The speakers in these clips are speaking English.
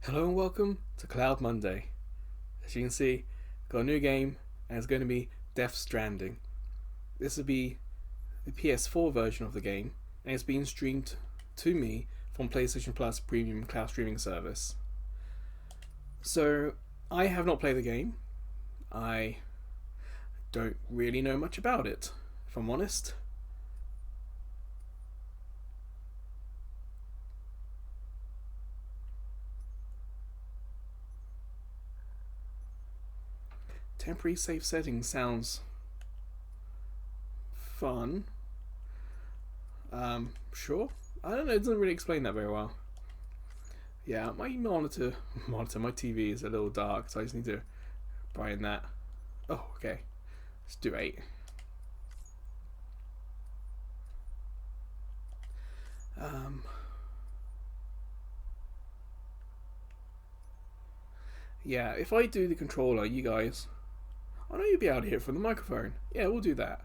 Hello and welcome to Cloud Monday. As you can see, got a new game and it's going to be Death Stranding. This will be the PS4 version of the game and it's being streamed to me from PlayStation Plus Premium Cloud Streaming Service. So, I have not played the game. I don't really know much about it, if I'm honest. Temporary save settings sounds fun. Sure. I don't know, it doesn't really explain that very well. Yeah, my monitor, my TV is a little dark, so I just need to brighten that. Oh, okay. Let's do 8. Yeah, if I do the controller, you guys, I know you'll be able to hear it from the microphone. Yeah, we'll do that.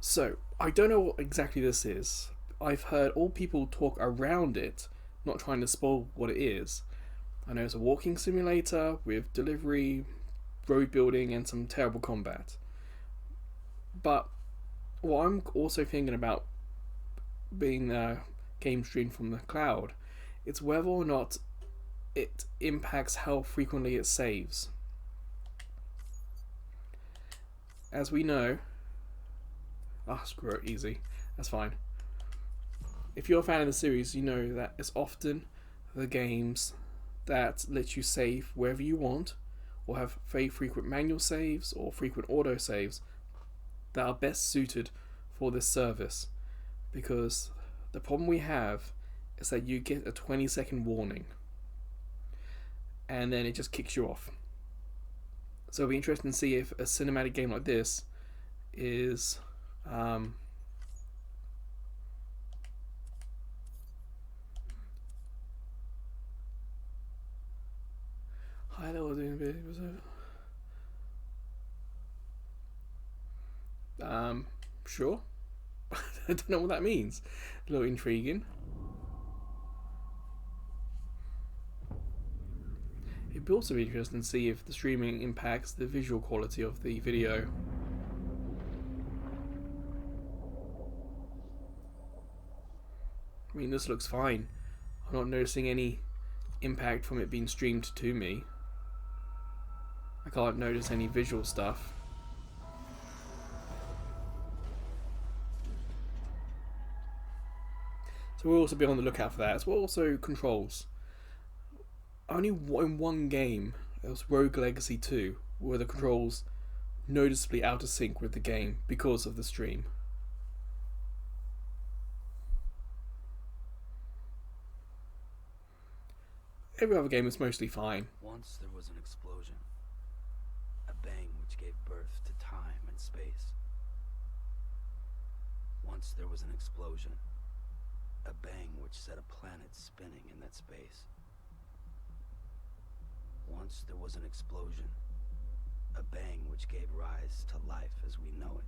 So, I don't know what exactly this is. I've heard all people talk around it, not trying to spoil what it is. I know it's a walking simulator with delivery, road building, and some terrible combat. But what I'm also thinking about being a game streamed from the cloud, it's whether or not it impacts how frequently it saves. As we know, screw it, easy. That's fine. If you're a fan of the series, you know that it's often the games that let you save wherever you want, or have very frequent manual saves or frequent auto saves that are best suited for this service. Because the problem we have is that you get a 20-second warning and then it just kicks you off. So it'll be interesting to see if a cinematic game like this is high level doing videos. Sure. I don't know what that means. A little intriguing. It'd be also interesting to see if the streaming impacts the visual quality of the video. I mean, this looks fine. I'm not noticing any impact from it being streamed to me. I can't notice any visual stuff. So we'll also be on the lookout for that, as well also controls. Only in one game, it was Rogue Legacy 2, were the controls noticeably out of sync with the game because of the stream. Every other game is mostly fine. Once there was an explosion, a bang which gave birth to time and space. Once there was an explosion, a bang which set a planet spinning in that space. Once there was an explosion, a bang which gave rise to life as we know it.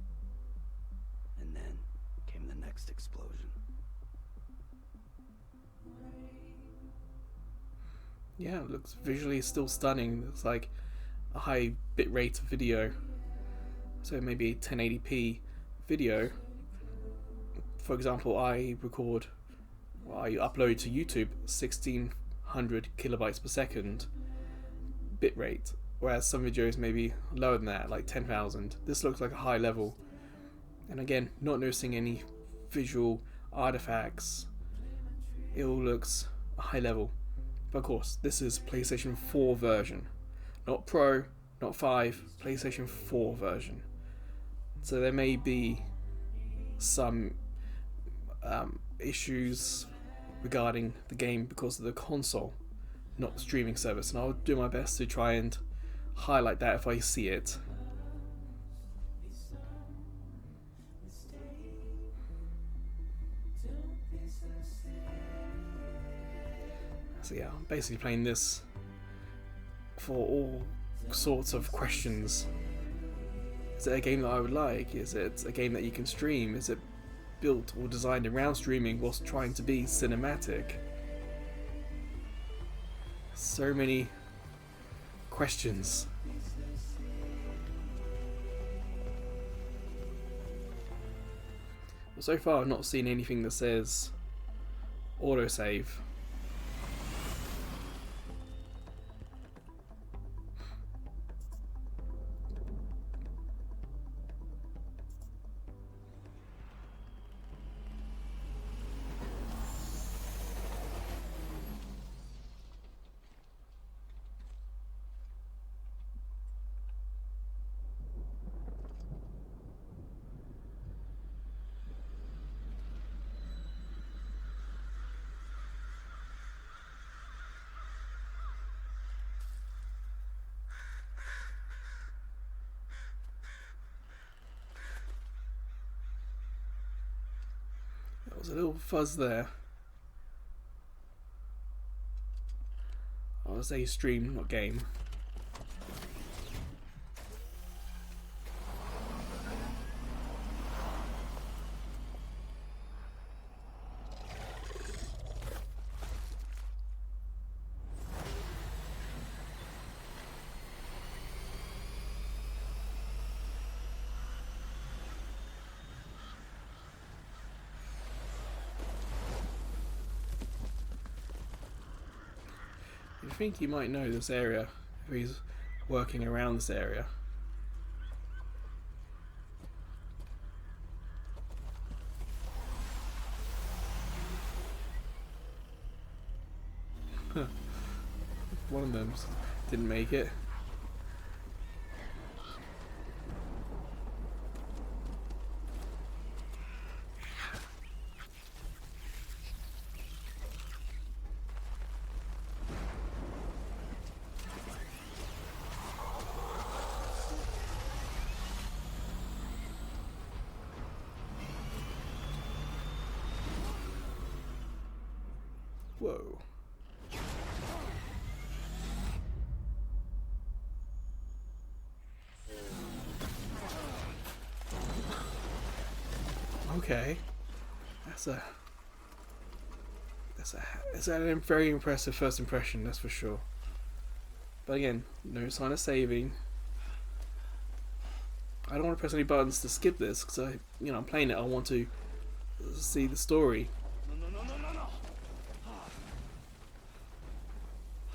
And then came the next explosion. Yeah, it looks visually still stunning. It looks like a high bitrate video. So maybe a 1080p video. For example, I upload to YouTube 1600 kilobytes per second bitrate, whereas some videos may be lower than that, like 10,000. This looks like a high level. And again, not noticing any visual artifacts. It all looks a high level. But of course, this is PlayStation 4 version. Not Pro, not 5, PlayStation 4 version. So there may be some issues regarding the game because of the console, not the streaming service. And I'll do my best to try and highlight that if I see it. So yeah, I'm basically playing this for all sorts of questions. Is it a game that I would like? Is it a game that you can stream? Is it built or designed around streaming whilst trying to be cinematic? So many questions. But so far I've not seen anything that says autosave. There was a little fuzz there. I would say stream, not game. You think he might know this area if he's working around this area. One of them didn't make it. Whoa. Okay. That's a very impressive first impression, that's for sure. But again, no sign of saving. I don't want to press any buttons to skip this because I'm playing it. I want to see the story. No.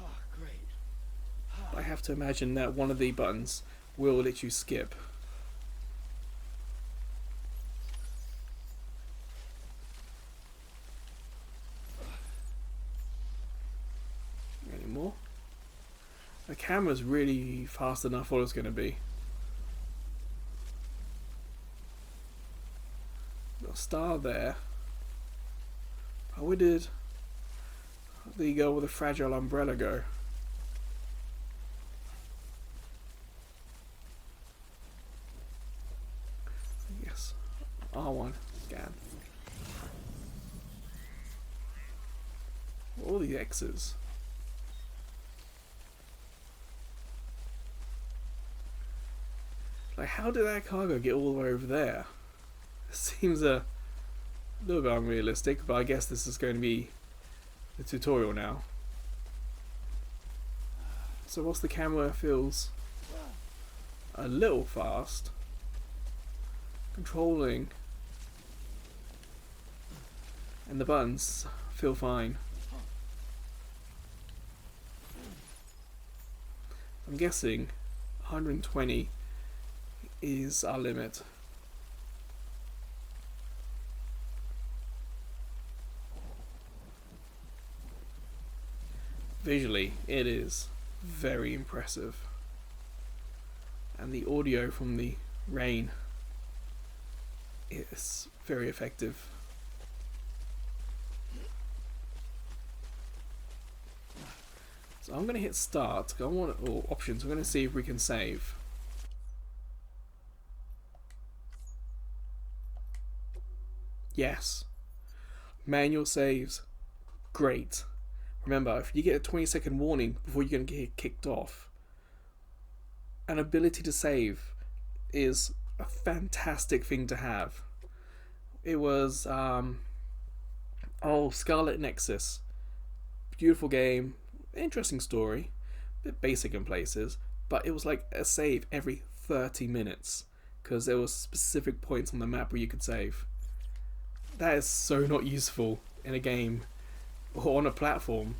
Oh, great. I have to imagine that one of the buttons will let you skip. Any more? The camera's really fast enough. What it's going to be. Got a star there. Oh, we did. There you go with a fragile umbrella go. Yes. R1 scan. All the X's. Like, how did that cargo get all the way over there? It seems a little bit unrealistic, but I guess this is going to be the tutorial now. So whilst the camera feels a little fast, controlling and the buttons feel fine. I'm guessing 120 is our limit. Visually, it is very impressive, and the audio from the rain is very effective. So I'm going to hit start. I want options. I'm going to see if we can save. Yes. Manual saves. Great. Remember, if you get a 20-second warning before you're going to get kicked off, an ability to save is a fantastic thing to have. It was, Scarlet Nexus. Beautiful game. Interesting story, a bit basic in places, but it was like a save every 30 minutes because there was specific points on the map where you could save. That is so not useful in a game or on a platform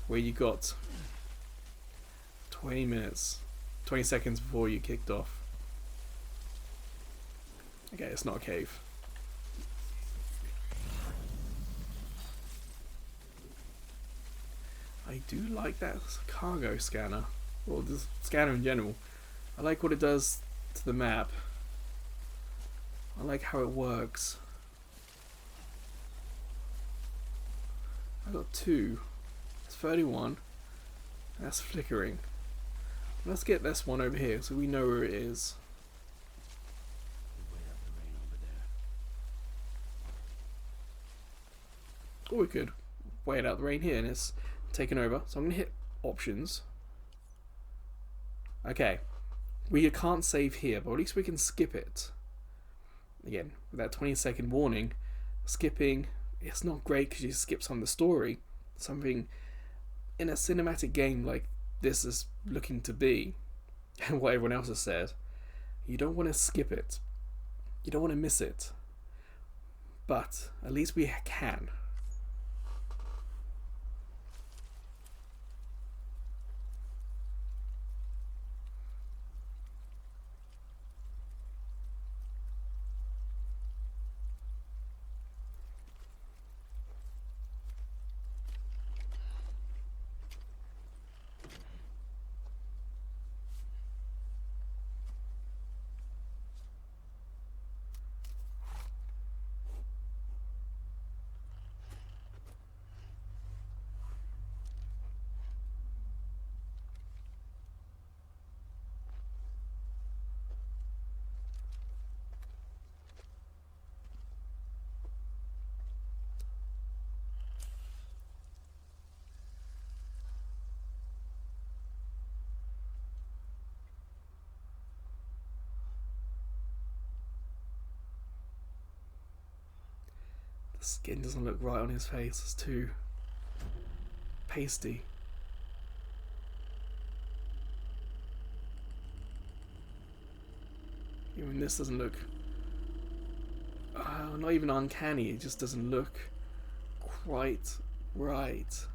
where you got 20 minutes, 20 seconds before you kicked off. Okay, it's not a cave. I do like that cargo scanner, or the scanner in general. I like what it does to the map. I like how it works. I got 2. It's 31. That's flickering. Let's get this one over here so we know where it is. Way out the rain over there. Or we could wait out the rain here and it's taken over. So I'm going to hit options. Okay. We can't save here, but at least we can skip it. Again, with that 20-second warning, skipping, it's not great because you skip some of the story. Something in a cinematic game like this is looking to be, and what everyone else has said, you don't want to skip it. You don't want to miss it. But at least we can. The skin doesn't look right on his face. It's too pasty. Even this doesn't look... not even uncanny. It just doesn't look quite right.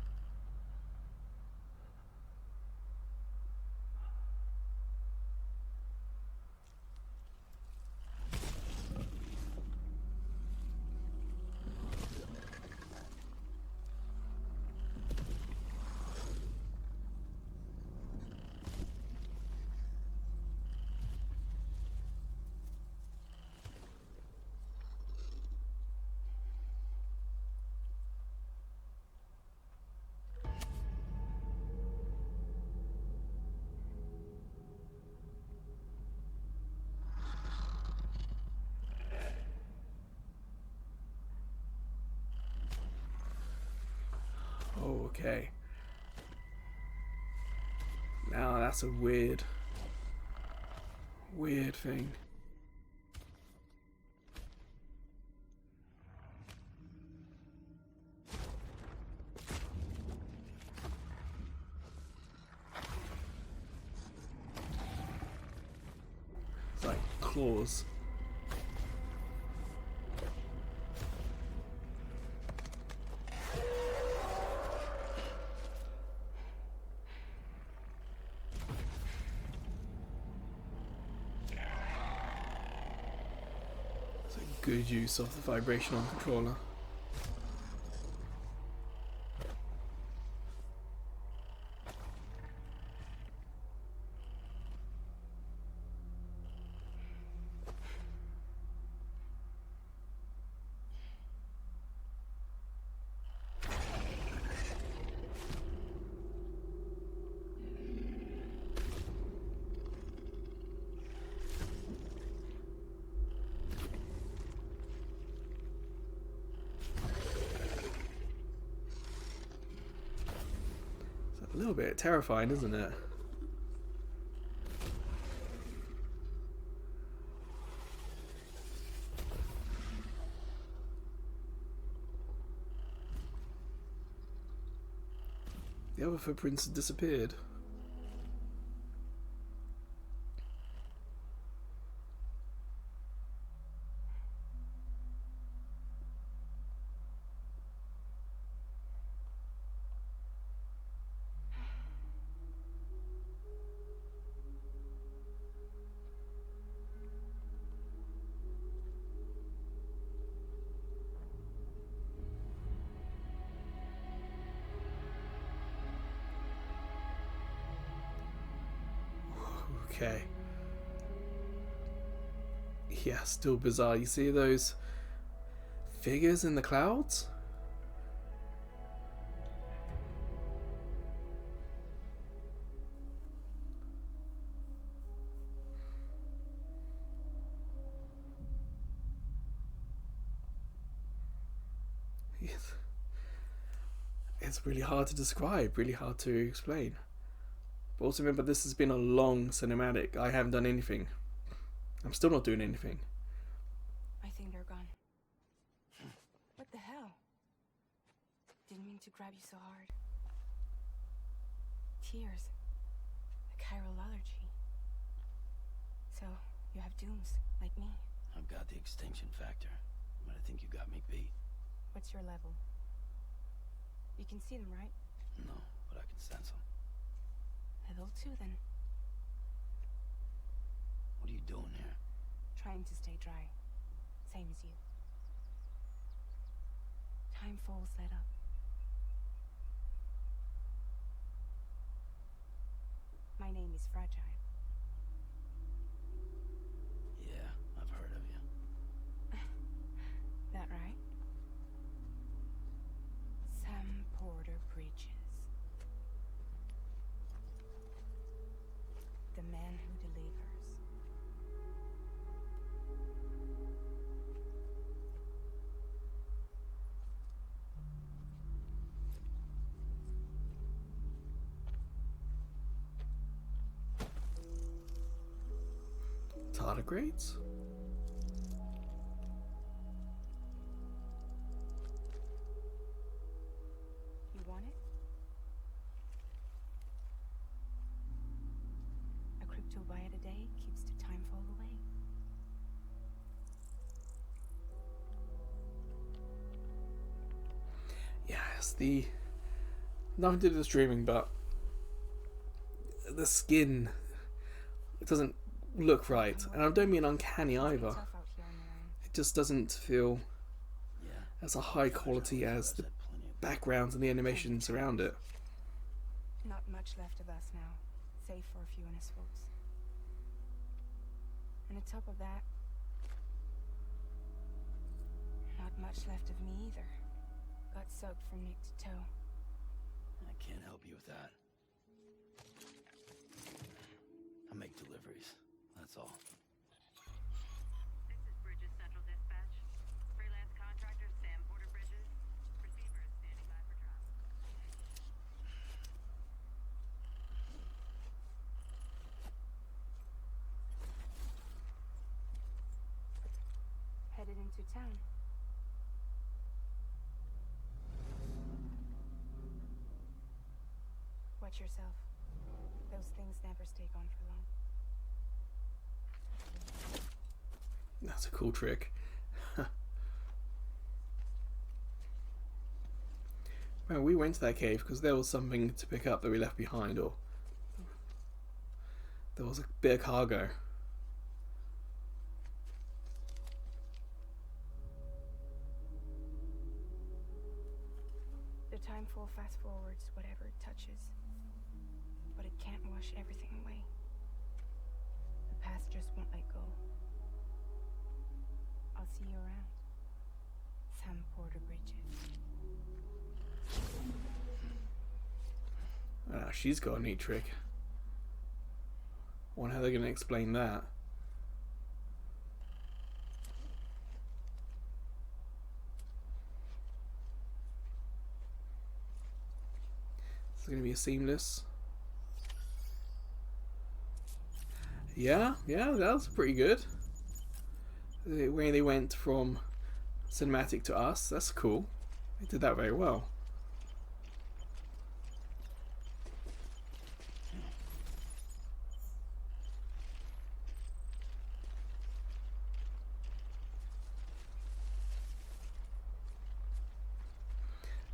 Okay. Now that's a weird thing. It's like claws. Good use of the vibration on controller. A little bit terrifying, isn't it? The other footprints had disappeared. Okay. Yeah, still bizarre. You see those figures in the clouds? It's really hard to describe, really hard to explain. But also remember, this has been a long cinematic. I haven't done anything. I'm still not doing anything. I think they're gone. What the hell? Didn't mean to grab you so hard. Tears. A chiral allergy. So, you have dooms, like me. I've got the extinction factor, but I think you got me beat. What's your level? You can see them, right? No, but I can sense them. Level 2, then. What are you doing here? Trying to stay dry. Same as you. Time falls let up. My name is Fragile. Yeah, I've heard of you. That right? Sam Porter Bridges. The man who delivers. Tardigrades? You want it? A cryptobite a day keeps the time fall away. Yes, the... Nothing to do with the streaming, but... The skin... It doesn't look right. And I don't mean uncanny either. Tough out here on your own. It just doesn't feel Yeah. as a high quality as the backgrounds and the animations around it. Not much left of us now, save for a few honest folks. And on top of that, not much left of me either. Got soaked from neck to toe. I can't help you with that. I make deliveries, that's all. This is Bridges Central Dispatch. Freelance contractor Sam Porter Bridges. Receiver is standing by for drop. Headed into town. Watch yourself. Those things never stay gone for long. That's a cool trick. Well, we went to that cave because there was something to pick up that we left behind, or there was a bit of cargo. The time fall fast forwards whatever it touches. But it can't wash everything away. The past just won't let go. I'll see you around. Sam Porter Bridges. Ah, she's got a neat trick. I wonder how they're going to explain that. It's going to be a seamless. Yeah, that was pretty good. The way they went from cinematic to us, that's cool. They did that very well.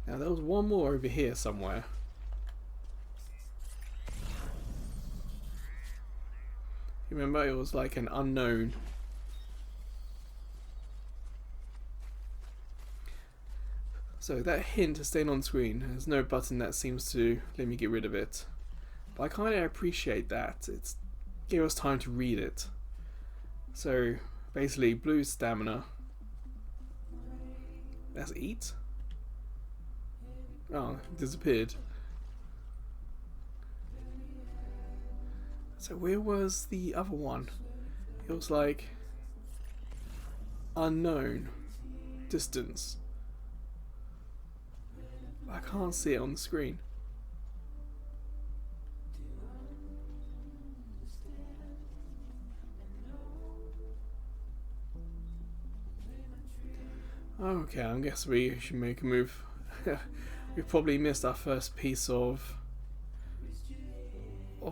Now there was one more over here somewhere. You remember, it was like an unknown. So that hint is staying on screen. There's no button that seems to let me get rid of it. But I kind of appreciate that. It's gave us time to read it. So basically, blue stamina. That's eat? Oh, it disappeared. So where was the other one? It was like unknown distance. I can't see it on the screen. Okay, I guess we should make a move. We probably missed our first piece of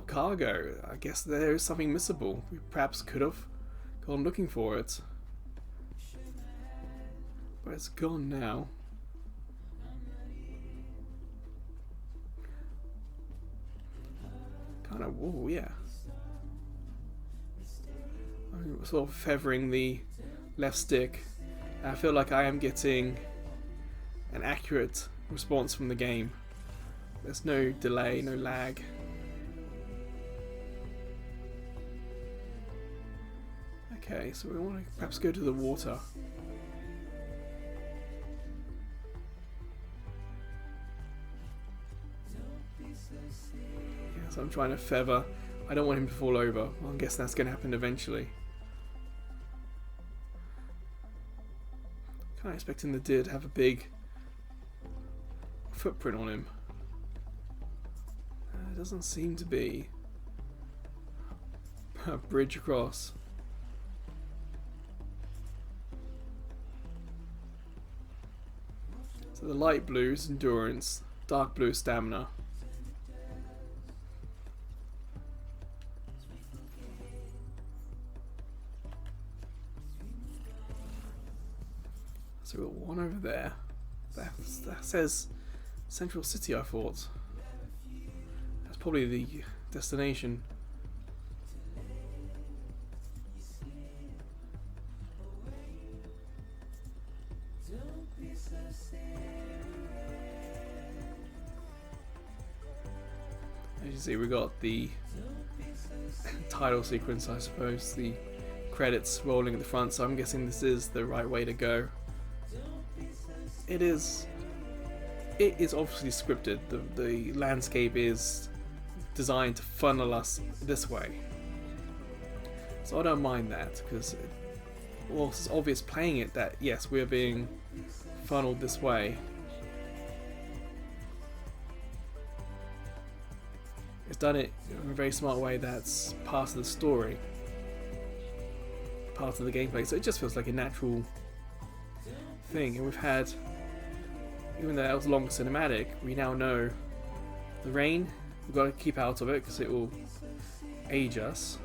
cargo. I guess there is something missable. We perhaps could have gone looking for it. But it's gone now. Kind of, whoa, yeah. I'm sort of feathering the left stick. I feel like I am getting an accurate response from the game. There's no delay, no lag. Okay, so we want to perhaps go to the water. Yeah, so I'm trying to feather. I don't want him to fall over. Well, I guess that's going to happen eventually. Kind of expecting the deer to have a big footprint on him. It doesn't seem to be. A bridge across. So the light blue is endurance, dark blue is stamina. So we've got one over there. That says Central City, I thought. That's probably the destination. As you see, we got the title sequence, I suppose, the credits rolling at the front, so I'm guessing this is the right way to go. It is obviously scripted. The landscape is designed to funnel us this way, so I don't mind that, because well, it's obvious playing it that yes, we're being funneled this way. It's done it in a very smart way. That's part of the story, part of the gameplay, so it just feels like a natural thing. And we've had, even though that was a long cinematic, we now know the rain, we've got to keep out of it because it will age us.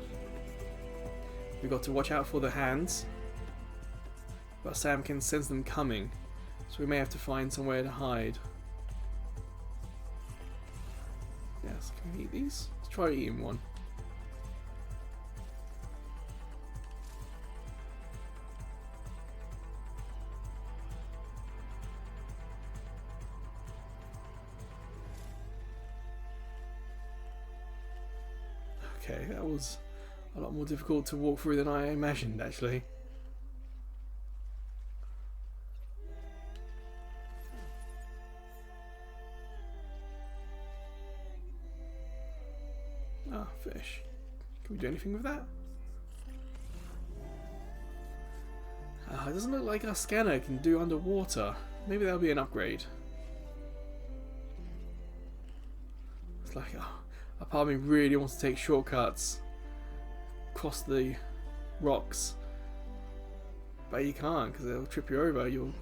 We've got to watch out for the hands, but Sam can sense them coming, so we may have to find somewhere to hide. Yes, can we eat these? Let's try eating one. Okay, that was a lot more difficult to walk through than I imagined, actually. Ah, fish. Can we do anything with that? It doesn't look like our scanner can do underwater. Maybe that'll be an upgrade. It's like, a part of me really wants to take shortcuts across the rocks, but you can't because they'll trip you over. You'll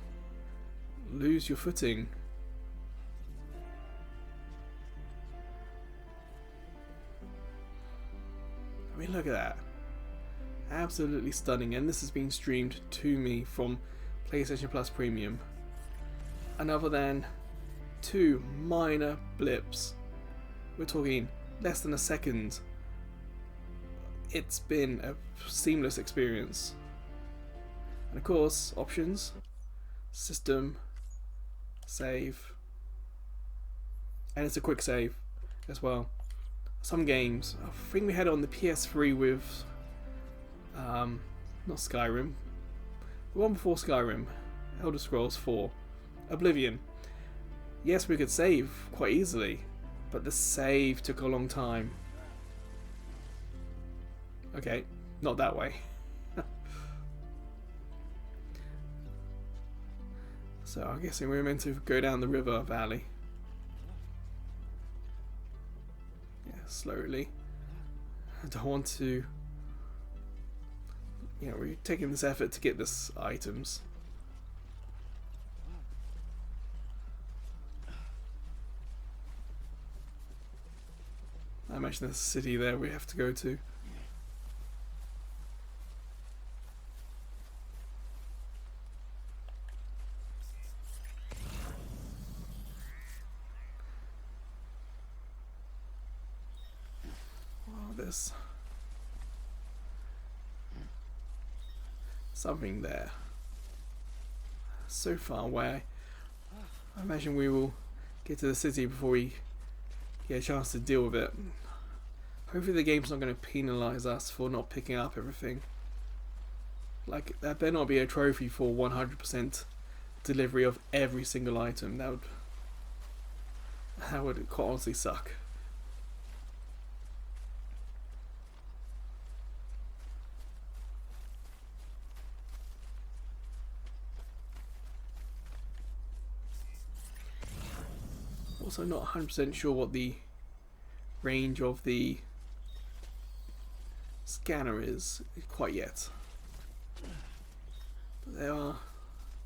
lose your footing. I mean, look at that. Absolutely stunning, and this has been streamed to me from PlayStation Plus Premium. And other than 2 minor blips. We're talking less than a second. It's been a seamless experience. And of course, options, system, save, and it's a quick save as well. Some games, I think we had it on the PS3 with, not Skyrim, the one before Skyrim, Elder Scrolls 4, Oblivion. Yes, we could save quite easily, but the save took a long time. Okay, not that way. So I'm guessing we're meant to go down the river valley. Yeah, slowly. I don't want to... You know, we're taking this effort to get this items. I imagine there's a city there we have to go to. Oh, there's something there. So far away. I imagine we will get to the city before we get a chance to deal with it. Hopefully the game's not going to penalise us for not picking up everything. Like, that better not be a trophy for 100% delivery of every single item. That would quite honestly suck. Also not 100% sure what the range of the scanner is quite yet. But there are...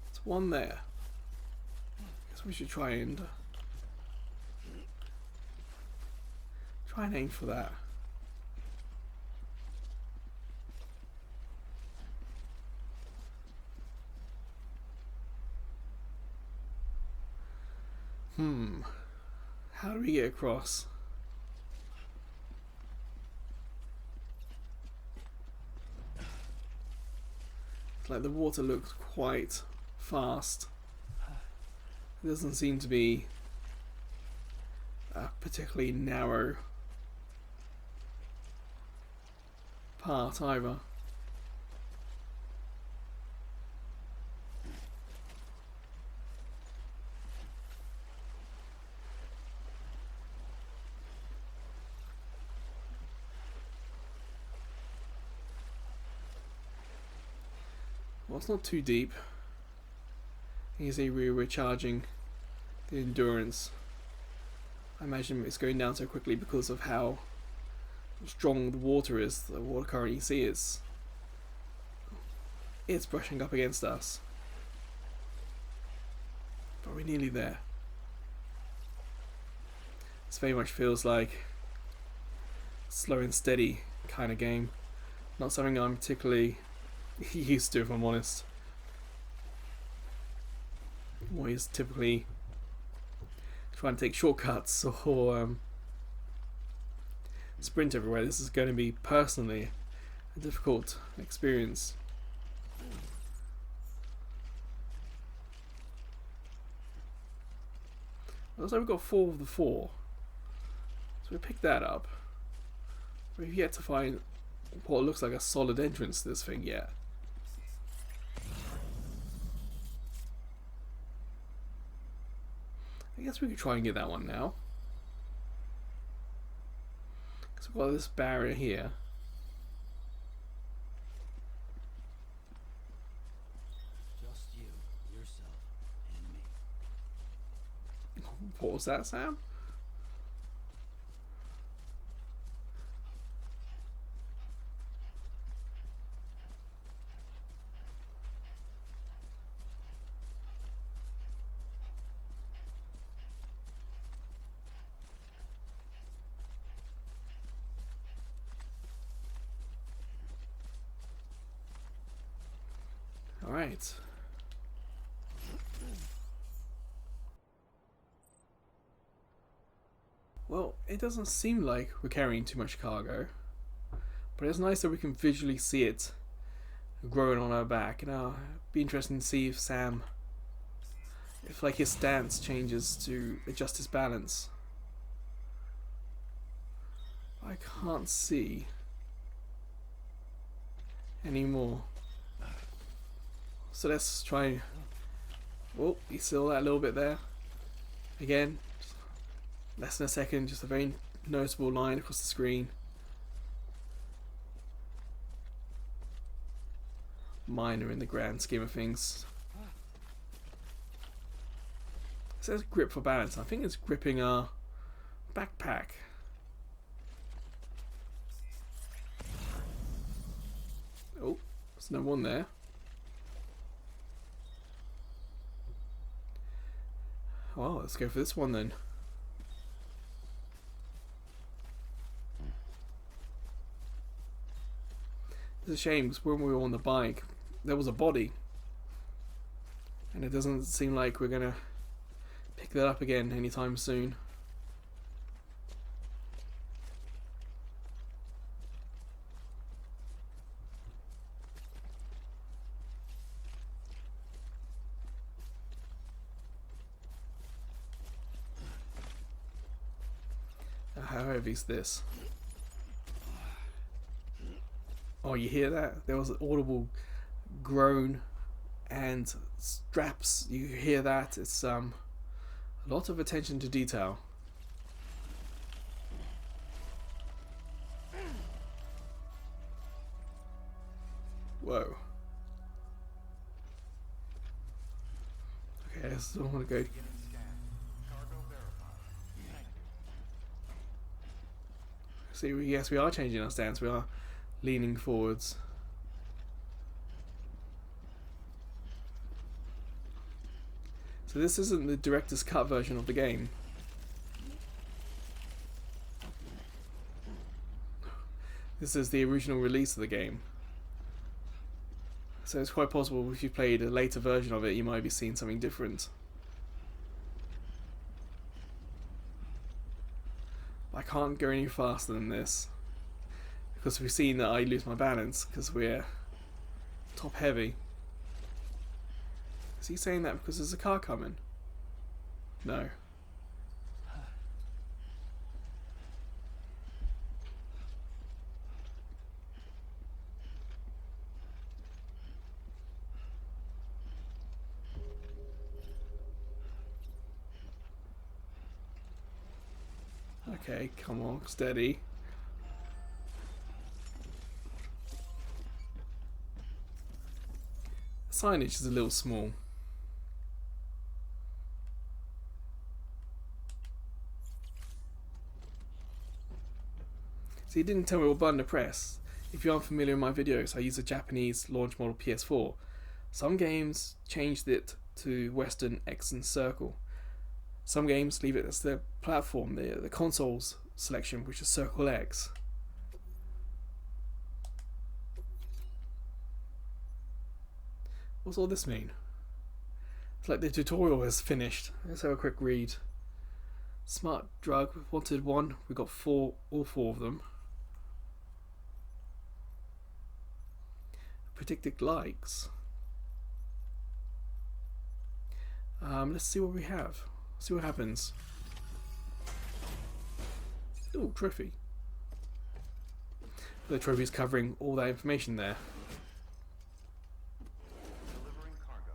There's one there. Guess we should try and aim for that. How do we get across? It's like the water looks quite fast. It doesn't seem to be a particularly narrow part either. Well, it's not too deep. You can see we're recharging the endurance. I imagine it's going down so quickly because of how strong the water is. The water current you see it's brushing up against us. But we're nearly there. This very much feels like a slow and steady kind of game. Not something I'm particularly used to, if I'm honest. Always typically trying to take shortcuts or sprint everywhere. This is going to be personally a difficult experience. Also, we've got 4 of the 4, so we picked that up. We've yet to find what looks like a solid entrance to this thing yet. I guess we could try and get that one now. Because we've got this barrier here. Just you, yourself, and me. What was that, Sam? Alright. Well, it doesn't seem like we're carrying too much cargo, but it's nice that we can visually see it growing on our back. And it'll be interesting to see if Sam, if like his stance changes to adjust his balance. I can't see anymore. So let's try. Oh, you saw that a little bit there. Again, less than a second, just a very noticeable line across the screen. Minor in the grand scheme of things. It says grip for balance. I think it's gripping our backpack. Oh, there's no one there. Well, let's go for this one then. It's a shame because when we were on the bike, there was a body. And it doesn't seem like we're going to pick that up again anytime soon. How heavy is this? Oh, you hear that? There was an audible groan and straps. You hear that? It's a lot of attention to detail. Whoa. Okay, I just don't want to go. See, yes, we are changing our stance. We are leaning forwards. So this isn't the director's cut version of the game. This is the original release of the game. So it's quite possible if you played a later version of it, you might be seeing something different. I can't go any faster than this because we've seen that I lose my balance because we're top heavy. Is he saying that because there's a car coming? No. Okay, come on, steady. Signage is a little small. So he didn't tell me what button to press. If you aren't familiar with my videos, I use a Japanese launch model PS4. Some games changed it to Western X and circle. Some games leave it as the platform, the consoles selection, which is circle X. What's all this mean? It's like the tutorial has finished. Let's have a quick read. Smart drug, wanted one. We got all four of them. Predicted likes. Let's see what we have. See what happens. Ooh, trophy. The trophy's covering all that information there. Delivering cargo.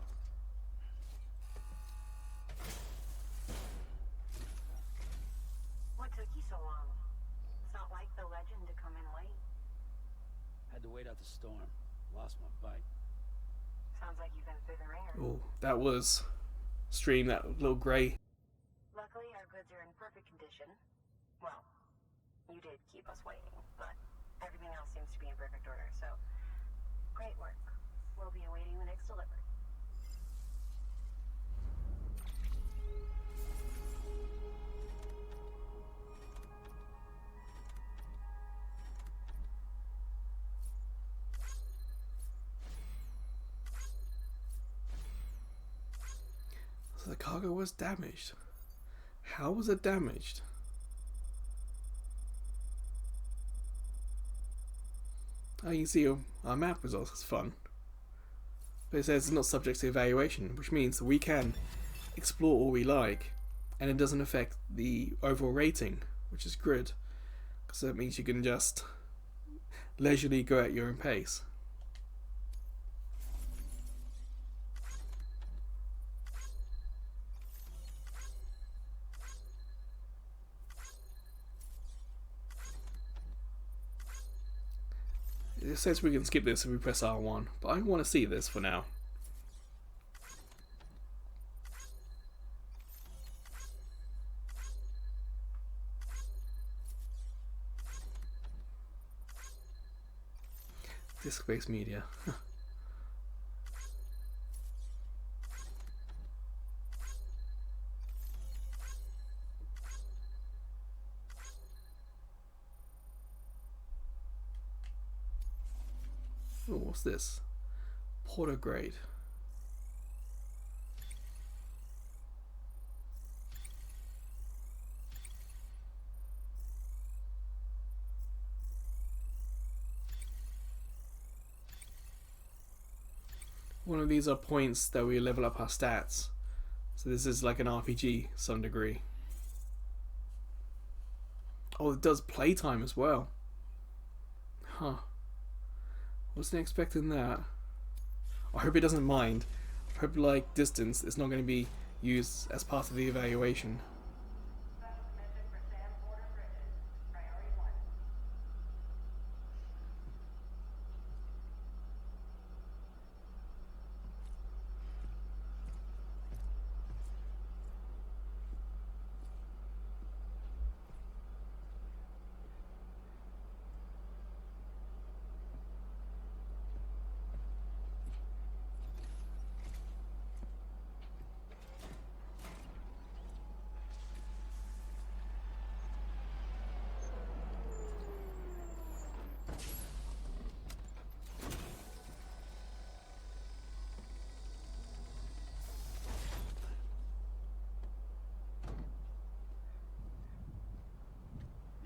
What took you so long? It's not like the legend to come in late. Had to wait out the storm. Lost my bike. Sounds like you've been through the ringer. Oh, that was stream, that little grey. Luckily, our goods are in perfect condition. Well, you did keep us waiting, but everything else seems to be in perfect order, so great work. We'll be awaiting the next delivery. So the cargo was damaged. How was it damaged? Oh, you can see our map results. It's fun. But it says it's not subject to evaluation, which means that we can explore all we like, and it doesn't affect the overall rating, which is good, because that means you can just leisurely go at your own pace. It says we can skip this if we press R1, but I want to see this for now. Disc-based media. Oh, what's this? Porter grade. One of these are points that we level up our stats. So this is like an RPG to some degree. Oh, it does playtime as well. Huh. Wasn't expecting that. I hope it doesn't mind. I hope like distance is not going to be used as part of the evaluation. Mission for Sam Porter Bridges. Priority 1.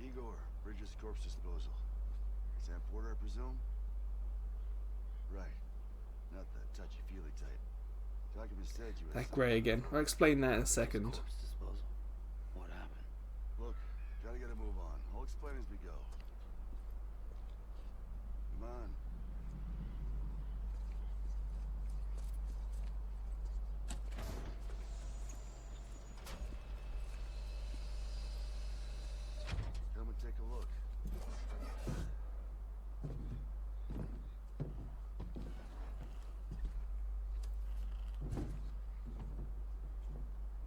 Igor, Bridges corpse disposal. Sam Porter, I presume? Right. Not that touchy-feely type. Document said you were... That grey again. I'll explain that in a second. Corpse disposal. What happened? Look, gotta get a move on. I'll explain as we go. Come on. Come and take a look.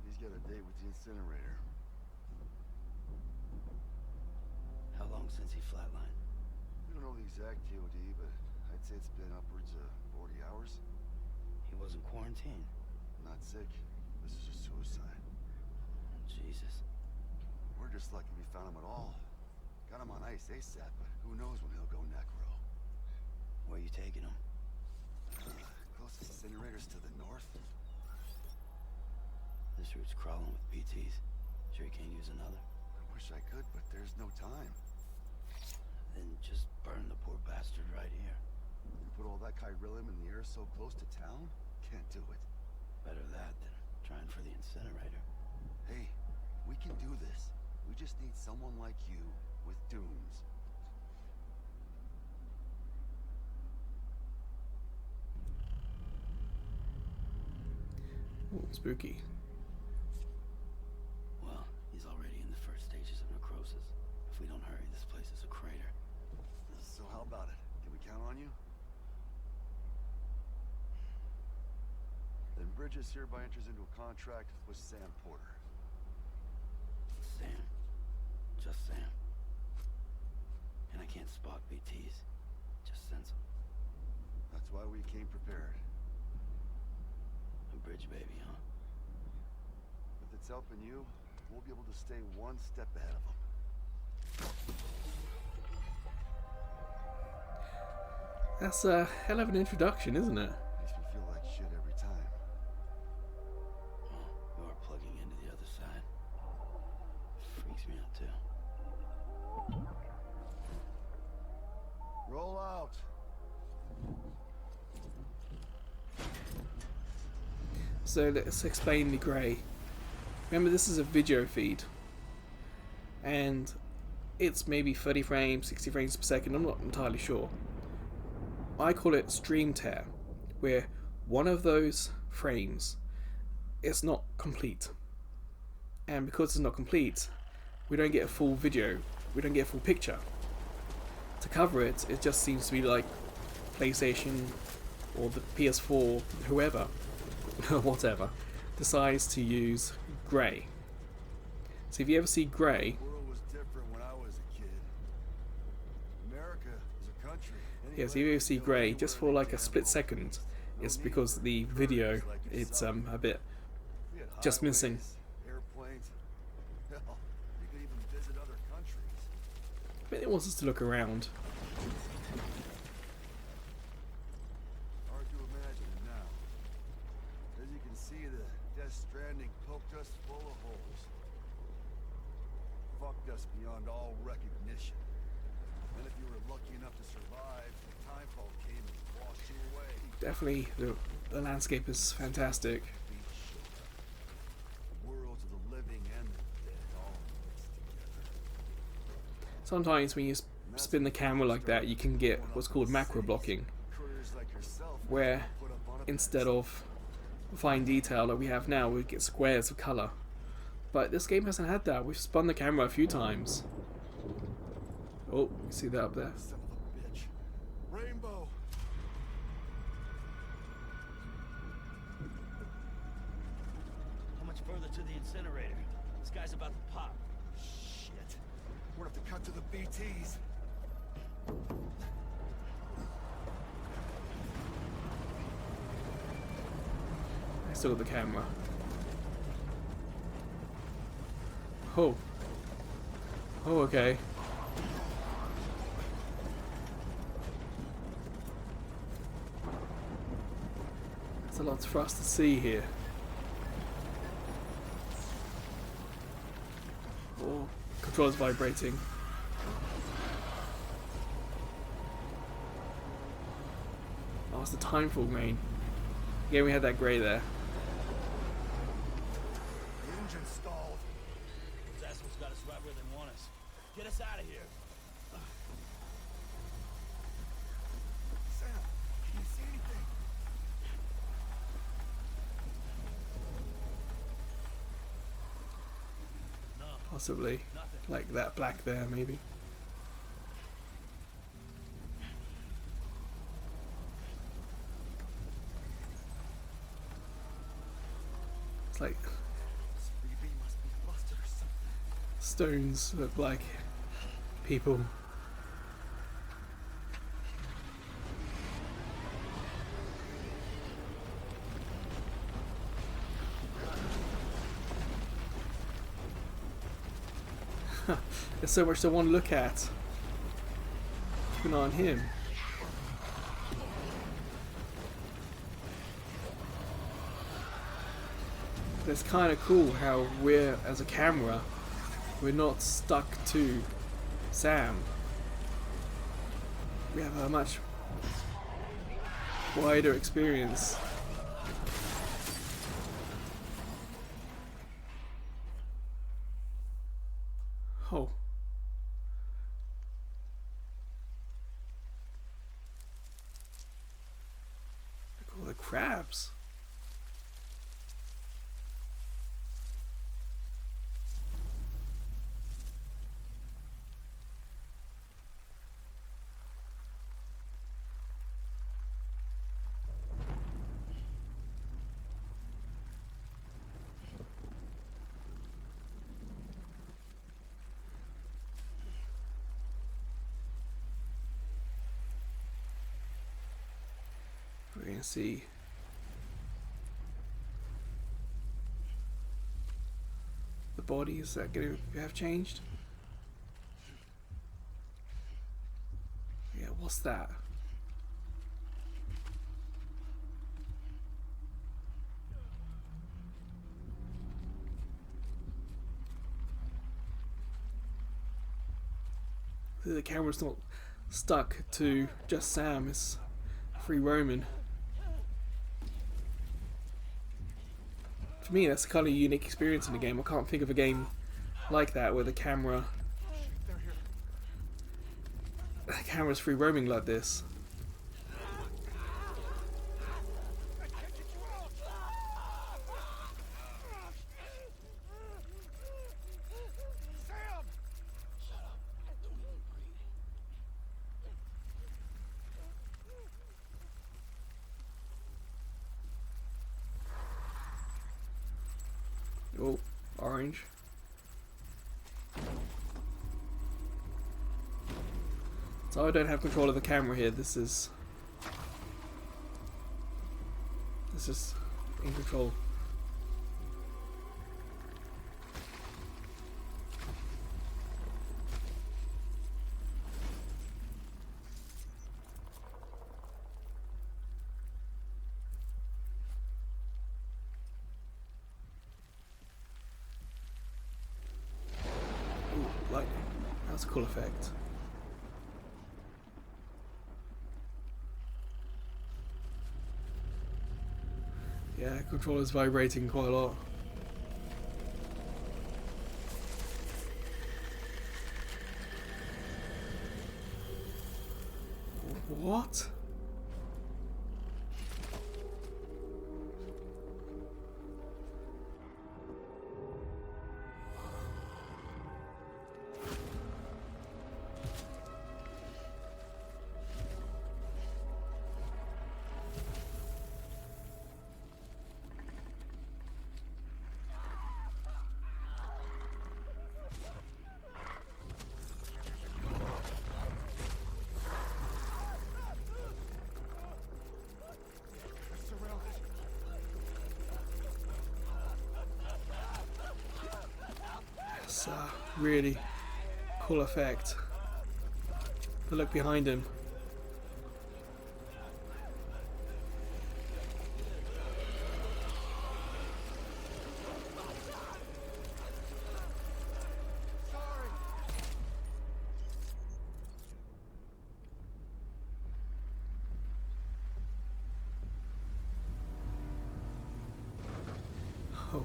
He's got a date with the incinerator. How long since he flatlined? We don't know the exact TOD, but I'd say it's been upwards of 40 hours. He wasn't quarantined. Not sick. This is a suicide. Jesus. We're just lucky we found him at all. Got him on ice ASAP, but who knows when he'll go necro. Where you taking him? Closest incinerators to the north. This route's crawling with PTs. Sure you can't use another? I wish I could, but there's no time. Then just burn the poor bastard right here. You put all that chiralium in the air so close to town? Can't do it. Better that than trying for the incinerator. Hey, we can do this. We just need someone like you with dooms. Ooh, spooky. Well, he's already in the first stages of necrosis. If we don't hurry, this place is a crater. So how about it? Can we count on you? Then Bridges hereby enters into a contract with Sam Porter. Sam. Just Sam. And I can't spot BTs. Just sense them. That's why we came prepared. A bridge baby, huh? If it's helping you, we'll be able to stay one step ahead of them. That's a hell of an introduction, isn't it? Makes me feel like shit every time. Well, you are plugging into the other side. Freaks me out too. Roll out. So let's explain the grey. Remember, this is a video feed, and it's maybe 30 frames, 60 frames per second, I'm not entirely sure. I call it stream tear, where one of those frames is not complete. And because it's not complete, we don't get a full video, we don't get a full picture. To cover it, it just seems to be like PlayStation or the PS4, whoever, whatever, decides to use grey. So if you ever see grey, The world was different when I was a kid. America is a country. yes, if you ever see grey, just for like a split second, it's because the video, it's a bit We had just missing. highways, airplanes. Hell, you could even visit other countries. But it wants us to look around. Hard to imagine it now. As you can see, the Death Stranding poked us full of holes. Fucked us beyond all recognition. And if you were lucky enough to survive, the timefall came and washed you away. Definitely, the landscape is fantastic. Beach. The worlds of the living and the dead all mixed together. Sometimes when you spin the camera like that, you can get what's called macro blocking, Couriers like yourself where put up on a instead of fine detail that we have now, we get squares of colour. But this game hasn't had that. We've spun the camera a few times. Oh, you see that up there? son of a bitch. Rainbow. How much further to the incinerator? This guy's about to pop. Shit. We're gonna have to cut to the BTs. I still got the camera. Oh. Oh, okay. There's a lot for us to see here. Oh, controls vibrating. Oh, it's the timefall main. Yeah, we had that grey there. The engine stalled. Those assholes got us right where they want us. Get us out of here. Sam, can you see anything? No, Possibly. nothing. Like that black there, maybe. It's like This 3B must be busted or something. stones look like people. There's so much to want to look at. Keep an eye on him. But it's kind of cool how we're, as a camera, we're not stuck to Sam. We have a much wider experience. Oh. Look at all the crabs. We're going to see the bodies that going to have changed. Yeah, what's that? The camera's not stuck to just Sam, it's free roaming. For me, that's a kind of unique experience in the game. I can't think of a game like that where the camera's free roaming like this. Oh, orange. So I don't have control of the camera here. This is in control. Ooh, lightning. That's a cool effect. Yeah, controller's vibrating quite a lot. What? It's a really cool effect. But look behind him. Oh.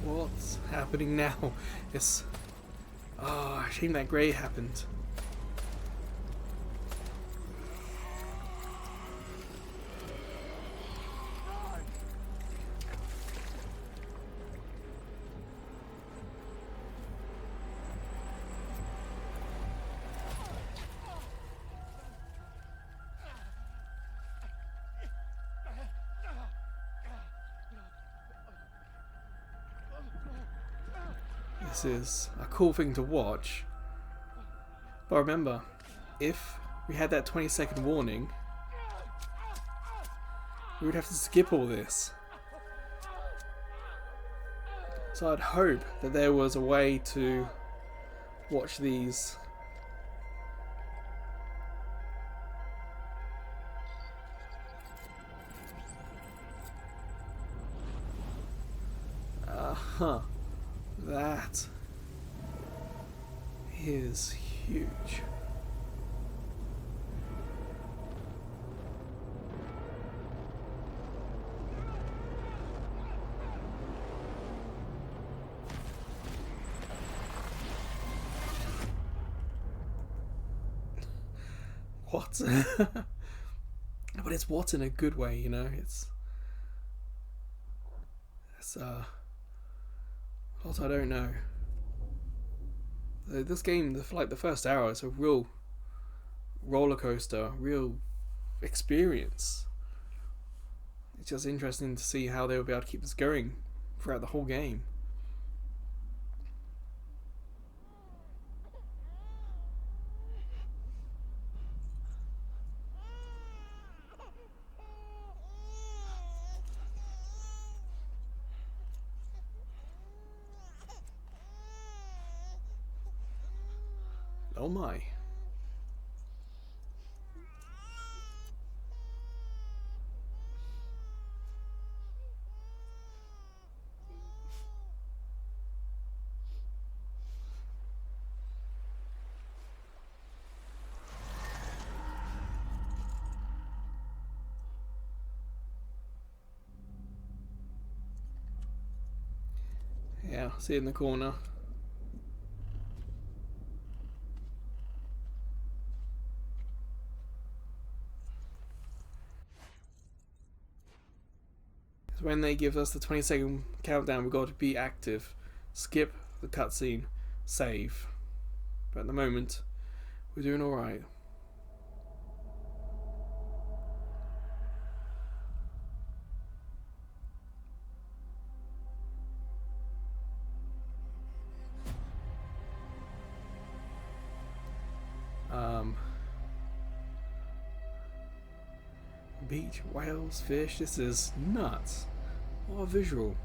What's happening now? It's... Oh, shame that grey happened. This is a cool thing to watch. But remember, if we had that 20-second warning, we would have to skip all this. So I'd hope that there was a way to watch these. Uh-huh. That is huge. What? But it's what in a good way, you know? It's what I don't know. This game, like the first hour, is a real roller coaster, real experience. It's just interesting to see how they'll be able to keep this going throughout the whole game. Oh my. Yeah, see it in the corner. It's when they give us the 20-second countdown, we've got to be active. Skip the cutscene, save. But at the moment, we're doing alright. Beach, whales, fish, this is nuts. What a visual.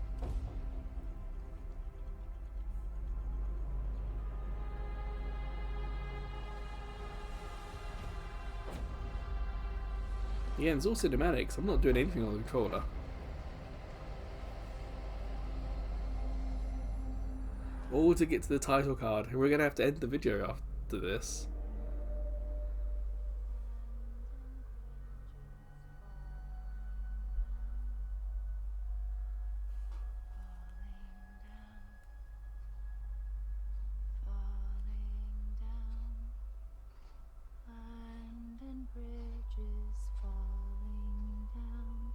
Yeah, it's all cinematics. I'm not doing anything on the controller. All to get to the title card, and we're gonna have to end the video after this. Falling down, London Bridge is falling down,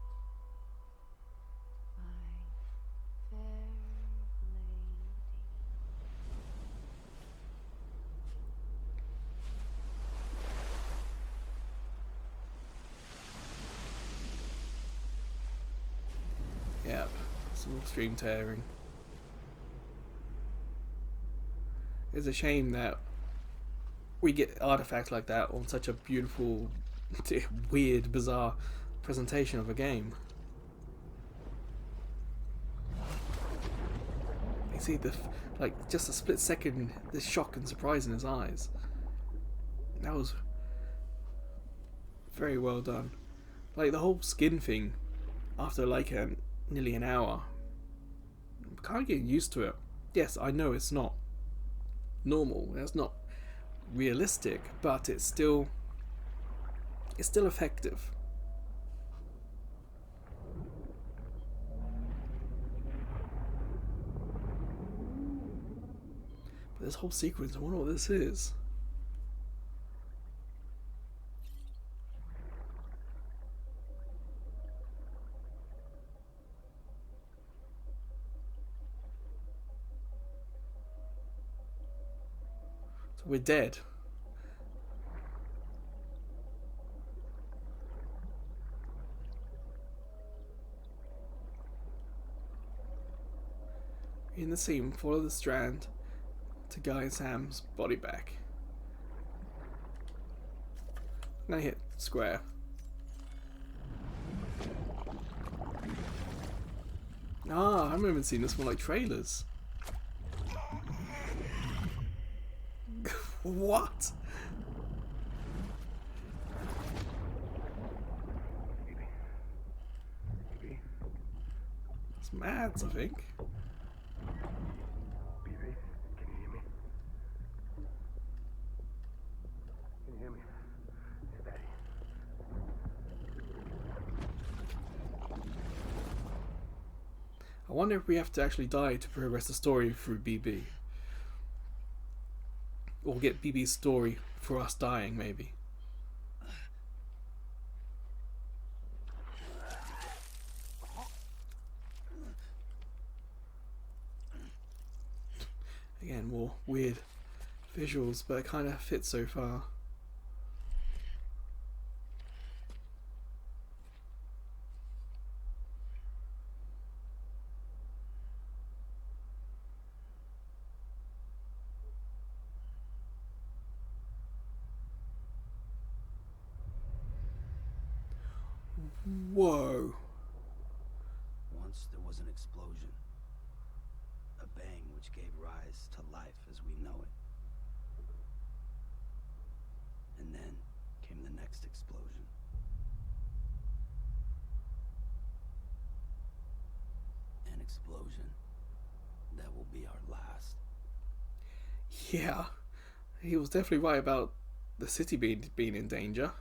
my fair lady. Yep, some extreme tearing. It's a shame that we get artifacts like that on such a beautiful, weird, bizarre presentation of a game. You see the, like, just a split second, the shock and surprise in his eyes. That was very well done. Like the whole skin thing, after like nearly an hour, I'm kind of getting used to it. Yes, I know it's not normal, it's not realistic, but it's still effective. But this whole sequence, I wonder what this is. So we're dead. In the scene, follow the strand to guide Sam's body back. I'm gonna hit square. Ah, I remember seeing this one like trailers. What? It's Mads, I think. I wonder if we have to actually die to progress the story through BB. Or get BB's story for us dying, maybe. Again, more weird visuals, but it kind of fits so far. Whoa. Once there was an explosion. A bang which gave rise to life as we know it. And then came the next explosion. An explosion that will be our last. Yeah, he was definitely right about the city being in danger.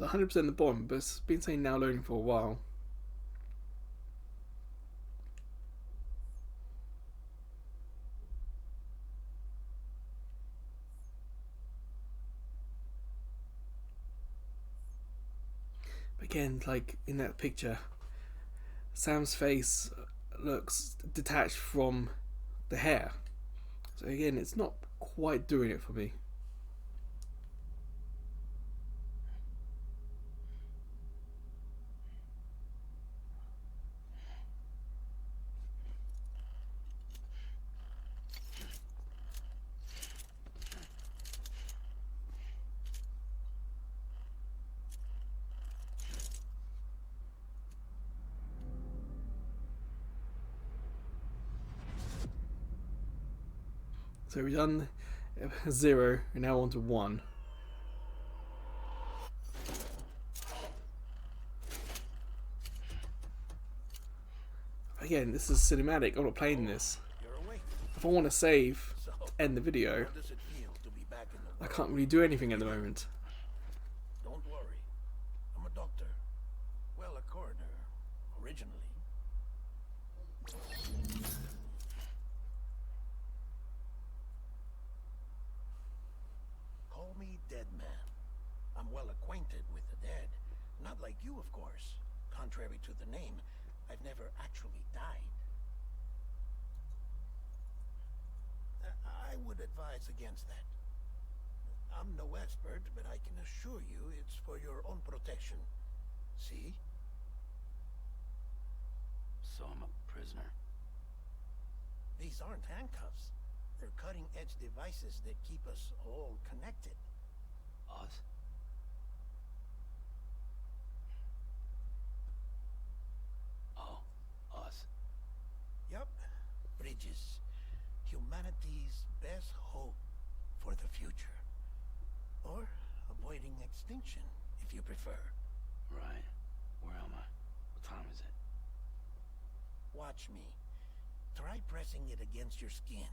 It's 100% the bottom, but it's been saying now loading for a while. Again, like in that picture, Sam's face looks detached from the hair. So again, it's not quite doing it for me. So we've done 0 and now on to 1. Again, this is cinematic. I'm not playing this. You're awake. If I want to save So, to end the video, how does it feel to be back in the I world? can't really do anything at the moment. Don't worry. I'm a doctor. Well, a coroner, originally. Call me Dead Man. I'm well acquainted with the dead. Not like you, of course. Contrary to the name, I've never actually died. I would advise against that. I'm no expert, but I can assure you it's for your own protection. See? So I'm a prisoner. These aren't handcuffs. They're cutting-edge devices that keep us all connected. Us? Oh, us. Yup. Bridges. Humanity's best hope for the future. Or avoiding extinction, if you prefer. Right. Where am I? What time is it? Watch me. Try pressing it against your skin,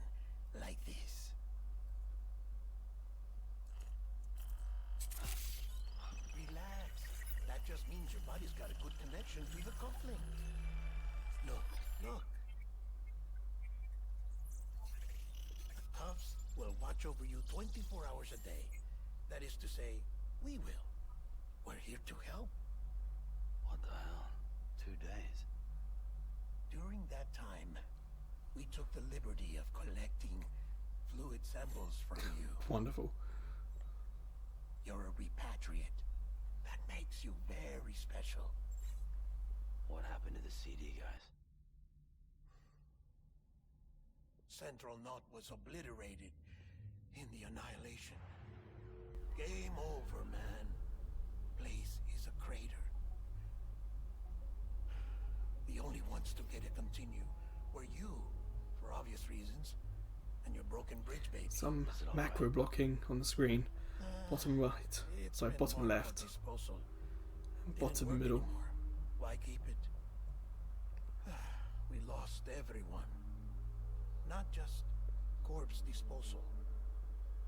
like this. Relax. That just means your body's got a good connection to the cufflink. Look, look. Cuffs will watch over you 24 hours a day. That is to say, we will. We're here to help. What the hell? 2 days. During that time, we took the liberty of collecting fluid samples from you. Wonderful. You're a repatriate. That makes you very special. What happened to the CD guys? Central Knot was obliterated in the annihilation. Game over, man. Place is a crater. The only ones to get it continue were you, for obvious reasons, and your broken bridge baby. Some Is it all macro right? blocking on the screen. Bottom right. It's Sorry, been bottom more left. about disposal. Didn't Bottom work middle. anymore. Why keep it? We lost everyone. Not just corpse disposal.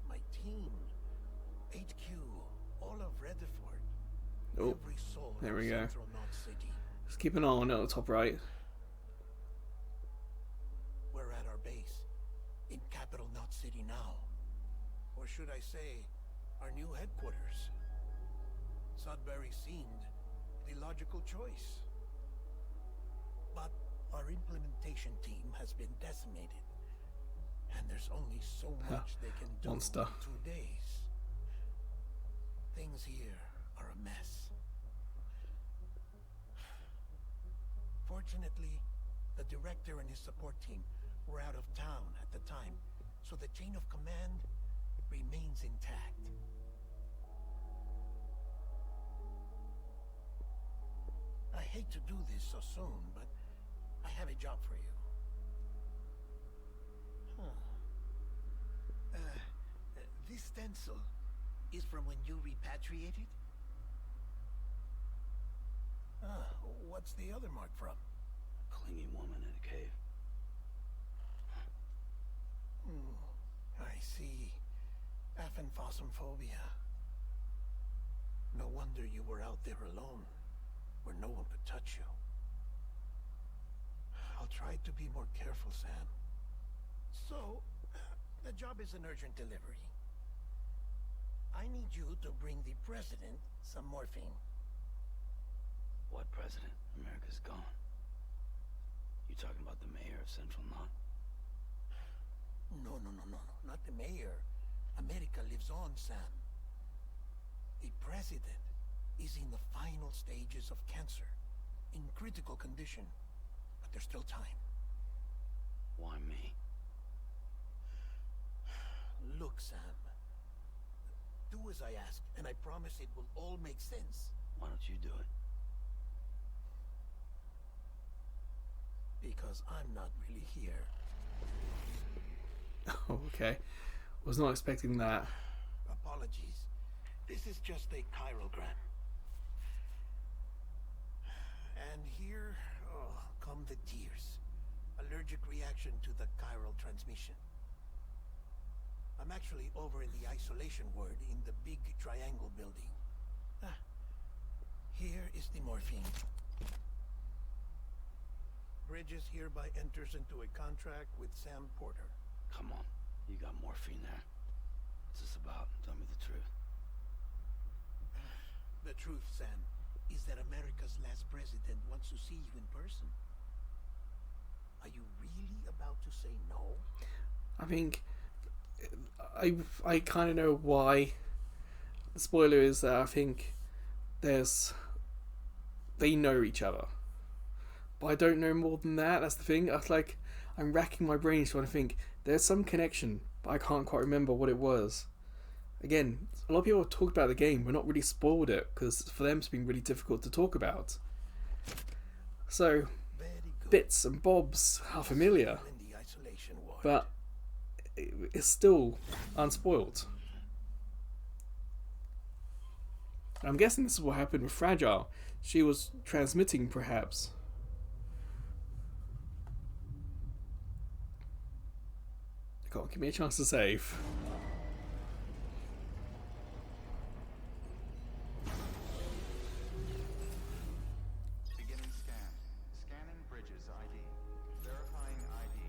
My team, HQ, all of Rutherford, Oh, every soul there in we go. Central Knot City. Just keep an eye on it at the top right. We're at our base, in capital Knot City now. Or should I say, our new headquarters. Sudbury seemed the logical choice. But our implementation team has been decimated. And there's only so much they can do Monster. in 2 days. Things here are a mess. Fortunately, the director and his support team were out of town at the time, so the chain of command remains intact. I hate to do this so soon, but I have a job for you. This stencil is from when you repatriated? What's the other mark from? A clinging woman in a cave. I see. Aphenphosmphobia. No wonder you were out there alone, where no one could touch you. I'll try to be more careful, Sam. So, the job is an urgent delivery. I need you to bring the president some morphine. What president? America's gone. You talking about the mayor of Central Knot? No, not the mayor. America lives on, Sam. The president is in the final stages of cancer, in critical condition, but there's still time. Why me? Look, Sam. Do as I ask, and I promise it will all make sense. Why don't you do it? Because I'm not really here. Oh, okay. Was not expecting that. Apologies. This is just a chirogram. And here, come the tears. Allergic reaction to the chiral transmission. I'm actually over in the isolation ward in the big triangle building. Here is the morphine. Bridges hereby enters into a contract with Sam Porter. Come on. You got morphine there. What's this about? Tell me the truth. The truth, Sam, is that America's last president wants to see you in person. Are you really about to say no? I think I kind of know why. The spoiler is that I think they know each other, but I don't know more than that. That's the thing. I'm racking my brains trying to think. There's some connection, but I can't quite remember what it was. Again, a lot of people have talked about the game, but not really spoiled it because for them it's been really difficult to talk about. So bits and bobs are familiar, In the isolation ward. but it's still unspoiled. I'm guessing this is what happened with Fragile. She was transmitting, perhaps. Come on, give me a chance to save. Beginning scan. Scanning Bridges ID. Verifying ID.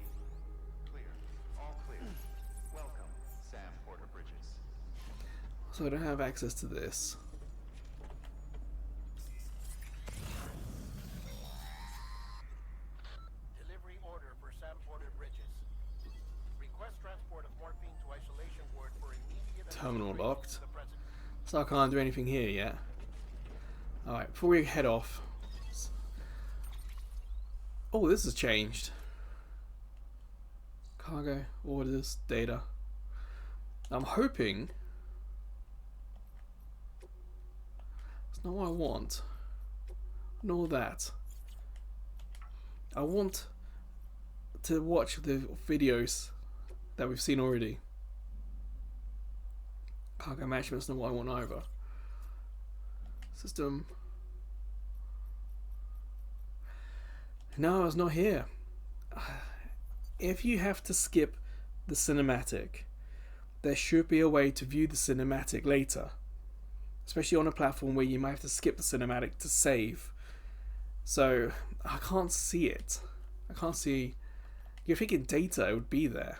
Clear. All clear. Welcome, Sam Porter Bridges. So I don't have access to this. Delivery order for Sam Porter Bridges. Request transport of morphine to isolation ward for immediate Terminal administration locked. to the president. So I can't do anything here yet. Alright, before we head off. Oh, this has changed. Cargo, orders, data. I'm hoping it's not what I want. Nor that. I want to watch the videos that we've seen already. Cargo management's not what I want either. System. No, it's not here. If you have to skip the cinematic, there should be a way to view the cinematic later. Especially on a platform where you might have to skip the cinematic to save. So, I can't see it. I can't see... You're thinking data would be there.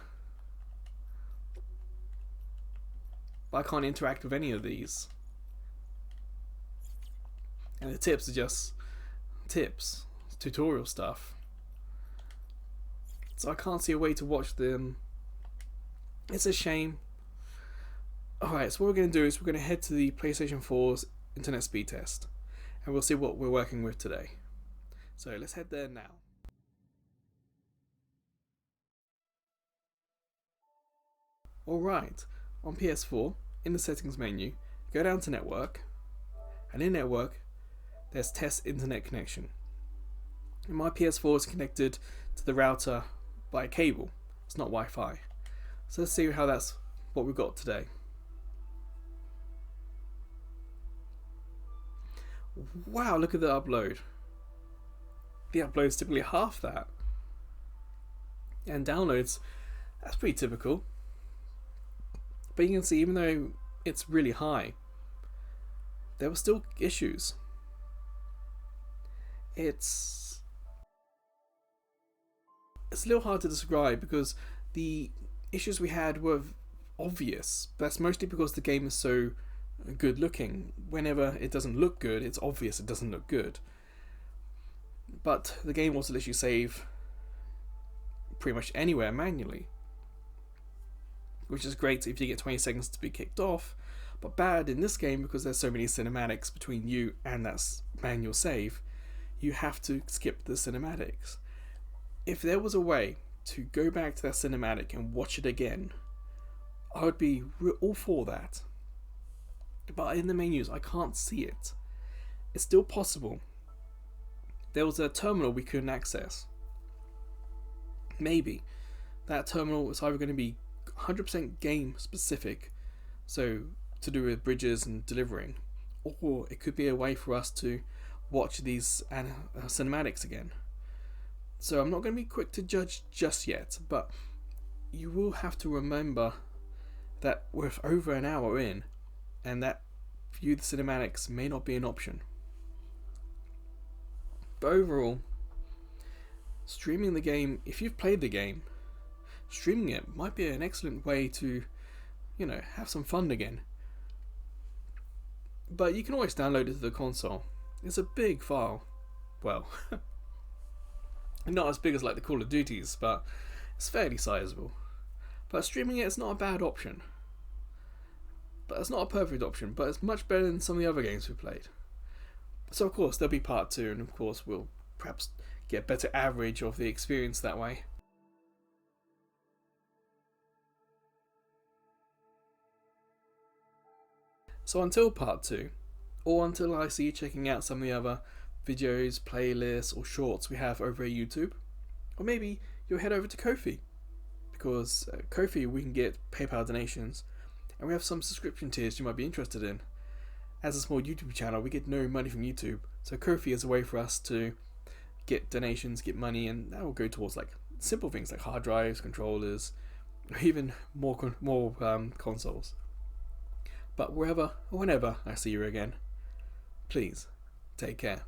But I can't interact with any of these. And the tips are just tips. It's tutorial stuff. So I can't see a way to watch them. It's a shame. Alright, so what we're going to do is we're going to head to the PlayStation 4's internet speed test. And we'll see what we're working with today. So let's head there now. Alright, on PS4, in the settings menu, go down to network. And in network, there's test internet connection. And my PS4 is connected to the router by a cable. It's not Wi-Fi. So let's see how that's what we've got today. Wow, look at the upload. The upload is typically half that. And downloads, that's pretty typical. But you can see, even though it's really high, there were still issues. It's a little hard to describe because the issues we had were obvious. That's mostly because the game is so good looking. Whenever it doesn't look good, it's obvious it doesn't look good. But the game also lets you save pretty much anywhere manually, which is great if you get 20 seconds to be kicked off, but bad in this game because there's so many cinematics between you and that manual save. You have to skip the cinematics. If there was a way to go back to that cinematic and watch it again, I would be all for that. But in the menus, I can't see it. It's still possible. There was a terminal we couldn't access. Maybe that terminal is either going to be 100% game specific, so to do with bridges and delivering, or it could be a way for us to watch these cinematics again. So I'm not going to be quick to judge just yet, but you will have to remember that we're over an hour in, and that view the cinematics may not be an option. But overall, streaming the game, if you've played the game, streaming it might be an excellent way to, have some fun again. But you can always download it to the console. It's a big file. Well, not as big as like the Call of Duties, but it's fairly sizable. But streaming it is not a bad option. But it's not a perfect option, but it's much better than some of the other games we've played. So of course there'll be part 2, and of course we'll perhaps get a better average of the experience that way. So until part 2, or until I see you checking out some of the other videos, playlists or shorts we have over at YouTube, or maybe you'll head over to Ko-fi, because Ko-fi we can get PayPal donations, and we have some subscription tiers you might be interested in. As a small YouTube channel, we get no money from YouTube, so Ko-fi is a way for us to get donations, get money, and that will go towards like simple things like hard drives, controllers, or even more consoles. But wherever or whenever I see you again, please take care.